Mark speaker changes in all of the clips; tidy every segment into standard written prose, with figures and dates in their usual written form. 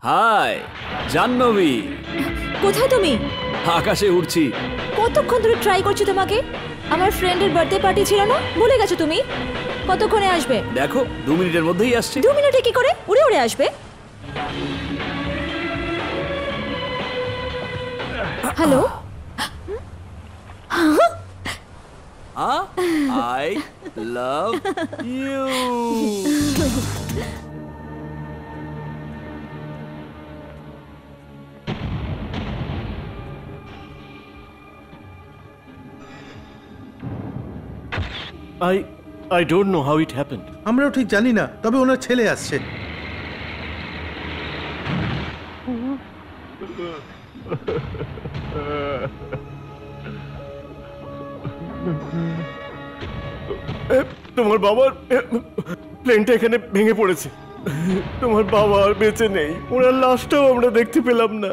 Speaker 1: High Jahnavi,
Speaker 2: কোথায় তুমি?
Speaker 1: আকাশে উড়ছি।
Speaker 2: কতক্ষণ ধরে ট্রাই করছি তোমাকে। আমার ফ্রেন্ডের বার্থডে পার্টি ছিল না, ভুলে গেছো তুমি? কতক্ষণে আসবে?
Speaker 1: দেখো 2 মিনিটের মধ্যেই আসছি।
Speaker 2: 2 মিনিটে কি করে উড়ে উড়ে আসবে? Hello,
Speaker 1: I love you.
Speaker 3: I don't know how it happened.
Speaker 4: আমরাও ঠিক জানি না, তবে ওনার ছেলে আসছে।
Speaker 3: তোমার বাবার প্লেনটা এখানে ভেঙে পড়েছে। তোমার বাবা আর বেঁচে নেই। ওনার লাশটাও আমরা দেখতে পেলাম না।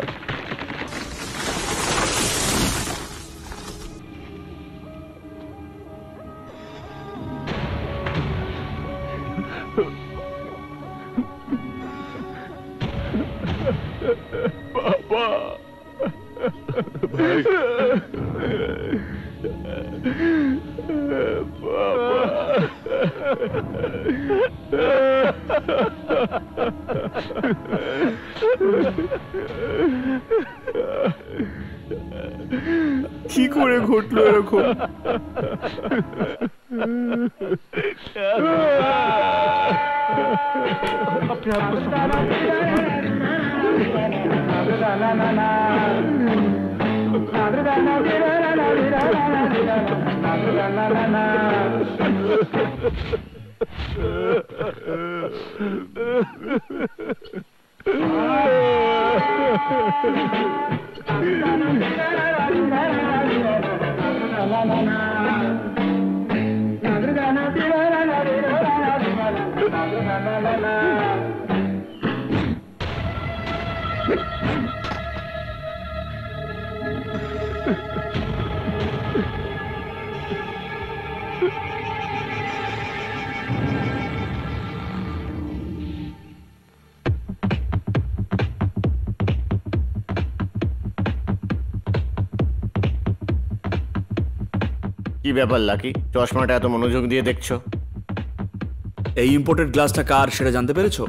Speaker 3: বাবা কি করে ঘটলো এরকম?
Speaker 5: কি ব্যাপার লাকি, চশমাটা এত মনোযোগ দিয়ে দেখছো?
Speaker 1: এই ইম্পোর্টেড গ্লাসটা কার সেটা জানতে পেরেছো?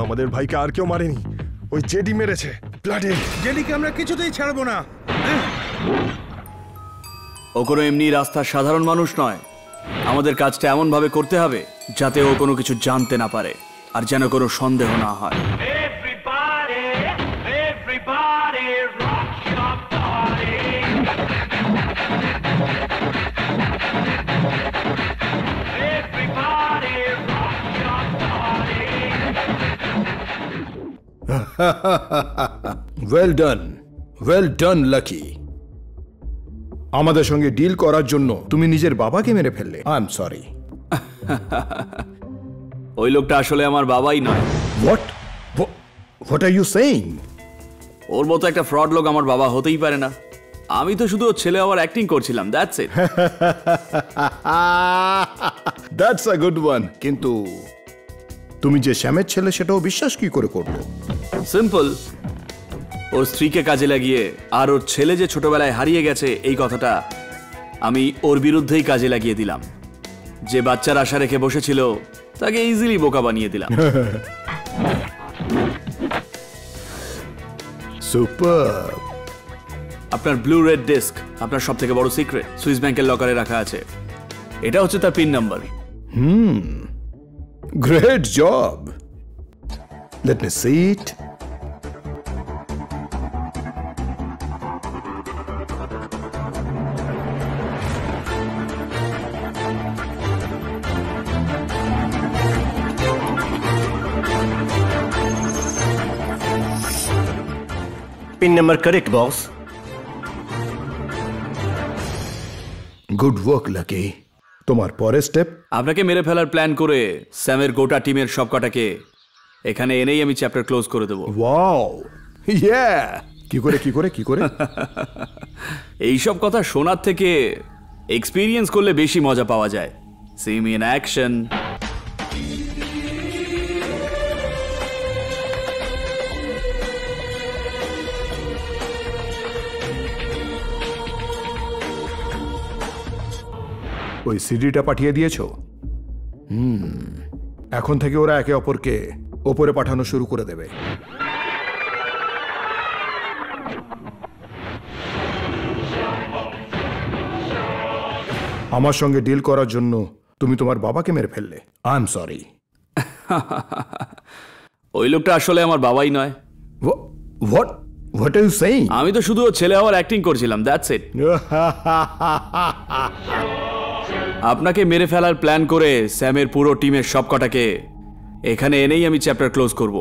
Speaker 6: আমাদের ভাইকে আর কেউ মারেনি, ওই জেডি মেরেছে। ব্লাডে
Speaker 4: জেডিকে আমরা কিছুতেই ছাড়বো না।
Speaker 1: ও কোনো এমনি রাস্তার সাধারণ মানুষ নয়। আমাদের কাজটা এমন ভাবে করতে হবে যাতে ও কোনো কিছু জানতে না পারে, আর যেন কোনো সন্দেহ না হয়।
Speaker 7: Well done lucky. আমাদের সঙ্গে ডিল করার জন্য তুমি নিজের বাবাকে মেরে ফেললে। I am sorry.
Speaker 1: ওই লোকটা আসলে আমার বাবাই নয়।
Speaker 7: What are you saying?
Speaker 1: ওর মতো একটা ফ্রড লোক আমার বাবা হতেই পারে না। আমি তো শুধু ওর ছেলে হওয়ার অ্যাক্টিং করছিলাম, that's it.
Speaker 7: That's a good one. কিন্তু তুমি যে শ্যামের ছেলে সেটাও বিশ্বাস কি করে করলো?
Speaker 1: সিম্পল, ওর স্ত্রীকে কাজে লাগিয়ে আর ওর ছেলে যে ছোটবেলায় হারিয়ে গেছে এই কথাটা আমি ওর বিরুদ্ধেই কাজে লাগিয়ে দিলাম। যে বাচ্চার আশা রেখে বসেছিল তাকে ইজিলি বোকা বানিয়ে দিলাম।
Speaker 7: সুপার।
Speaker 1: আপনার ব্লু রেড ডিস্ক আপনার সব থেকে বড় সিক্রেট সুইস ব্যাংকের লকারে রাখা আছে। এটা হচ্ছে তার pin number.
Speaker 7: Great job. Let me see it.
Speaker 5: Pin number correct boss.
Speaker 7: Good work Lucky. তোমার পরের স্টেপ?
Speaker 1: আপনাকে মেরে ফেলার প্ল্যান করে স্যামের গোটা টিমের সব কটাকে এখানে এনেই আমি চ্যাপ্টার ক্লোজ করে দেবো।
Speaker 7: ওয়াও, ইয়া, কি করে কি করে কি করে?
Speaker 1: এইসব কথা শোনার থেকে এক্সপিরিয়েন্স করলে বেশি মজা পাওয়া যায়। See me in action.
Speaker 7: ওই সিডিটা পাঠিয়ে দিয়েছো? এখন থেকে ওরা একে অপরকে ওপরে পাঠানো শুরু করে দেবে। আমার সঙ্গে ডিল করার জন্য তুমি তোমার বাবাকে মেরে ফেললে। I am sorry.
Speaker 1: ওই লোকটা আসলে আমার বাবাই নয়।
Speaker 7: What what are you saying?
Speaker 1: আমি তো শুধু ওর ছেলে হওয়ার অ্যাক্টিং করছিলাম, দ্যাটস ইট। আপনাকে মেরে ফেলার প্ল্যান করে স্যামের পুরো টিমের সব কটাকে এখানে এনেই আমি চ্যাপ্টার ক্লোজ করব।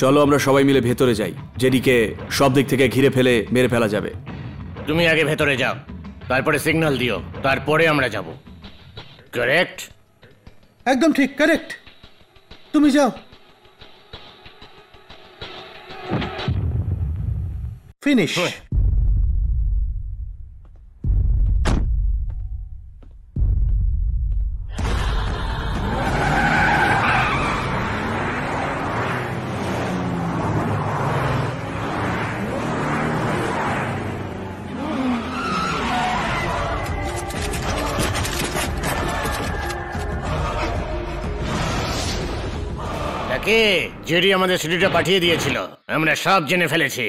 Speaker 1: চলো আমরা সবাই মিলে ভেতরে যাই, যেদিকে সব দিক থেকে ঘিরে ফেলে মেরে ফেলা যাবে।
Speaker 5: তুমি আগে ভেতরে যাও, তারপরে সিগন্যাল দিও, তারপরে আমরা যাব। কারেক্ট?
Speaker 4: একদম ঠিক, কারেক্ট। তুমি যাও। ফিনিশ।
Speaker 5: কে জেডি আমাদের সিডিটা পাঠিয়ে দিয়েছিল, আমরা সব জেনে ফেলেছি।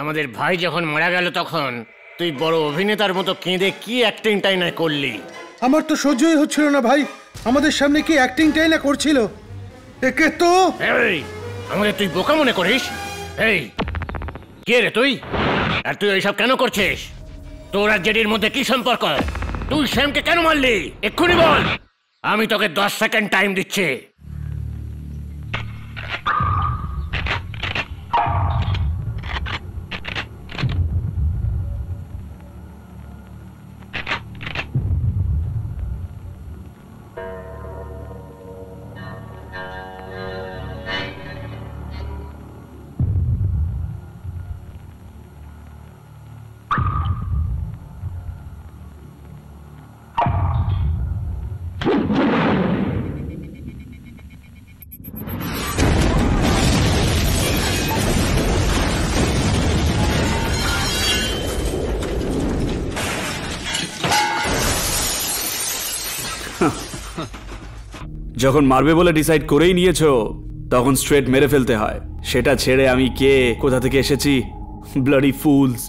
Speaker 5: আমাদের ভাই যখন মারা গেল তখন তুই বড় অভিনেতার মতো কেঁদে কি অ্যাক্টিংটাই না করলি।
Speaker 4: আমার তো সহ্যই হচ্ছিল না ভাই, আমাদের সামনে কি অ্যাক্টিংটাই না করছিল। একে তো
Speaker 5: এই আমাদের তুই বোকা মনে করিস? এই কে রে তুই? আর তুই এইসব কেন করছিস? তোর আর জেডির মধ্যে কি সম্পর্ক? তুই শ্যামকে কেন মারলি? এক্ষুনি বল, আমি তোকে 10 সেকেন্ড টাইম দিচ্ছি।
Speaker 1: যখন মারবে বলে ডিসাইড করেই নিয়েছো তখন স্ট্রেট মেরে ফেলতে হয়। সেটা ছেড়ে আমি কে, কোথা থেকে এসেছি, ব্লাডি ফুলস।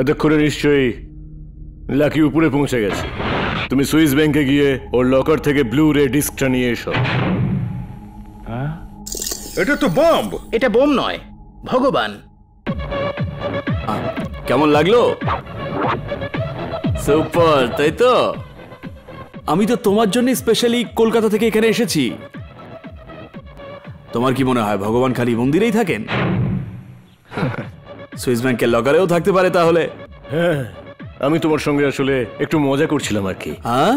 Speaker 3: এতক্ষণে নিশ্চয়ই লাকি উপরে পৌঁছে গেছে। তুমি সুইস ব্যাংকে গিয়ে ওর লকার থেকে ব্লু রে ডিস্কটা নিয়ে এসো।
Speaker 4: এটা তো বম্ব।
Speaker 8: এটা বোম নয়, ভগবান।
Speaker 1: কেমন লাগলো? সুপার, তাই তো? আমি তো তোমার জন্য স্পেশালি কলকাতা থেকে এখানে এসেছি। তোমার কি মনে হয় ভগবান খালি মন্দিরেই থাকেন? সুইস ব্যাংকের লকারেও থাকতে পারে তাহলে।
Speaker 3: হ্যাঁ, আমি তোমার সঙ্গে আসলে একটু মজা করছিলাম আর কি।
Speaker 1: হ্যাঁ,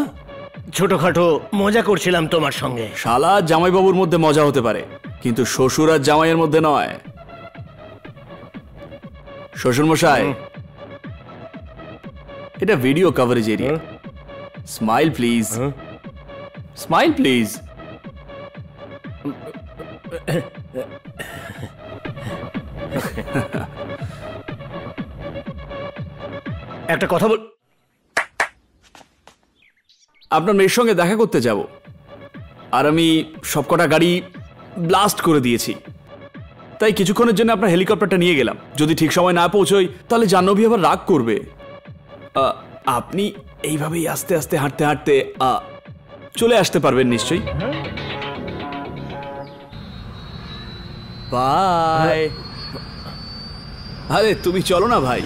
Speaker 5: ছোটখাটো মজা করছিলাম তোমার সঙ্গে।
Speaker 1: শালা জামাইবাবুর মধ্যে মজা হতে পারে, কিন্তু শ্বশুর আর জামাইয়ের মধ্যে নয়। শ্বশুর মশাই, এটা video coverage area. Smile please. Smile please.
Speaker 3: একটা কথা বল।
Speaker 1: আপনার মেয়ের সঙ্গে দেখা করতে যাব, আর আমি সবকটা গাড়ি ব্লাস্ট করে দিয়েছি। তাই কিছুক্ষণের জন্য আপনার হেলিকপ্টারটা নিয়ে গেলাম। যদি ঠিক সময় না পৌঁছই তাহলে জাহ্নবী আবার রাগ করবে। আপনি এইভাবেই আস্তে আস্তে হাঁটতে হাঁটতে চলে আসতে পারবেন নিশ্চয়ই। বাই। আরে তুমি চলো না ভাই।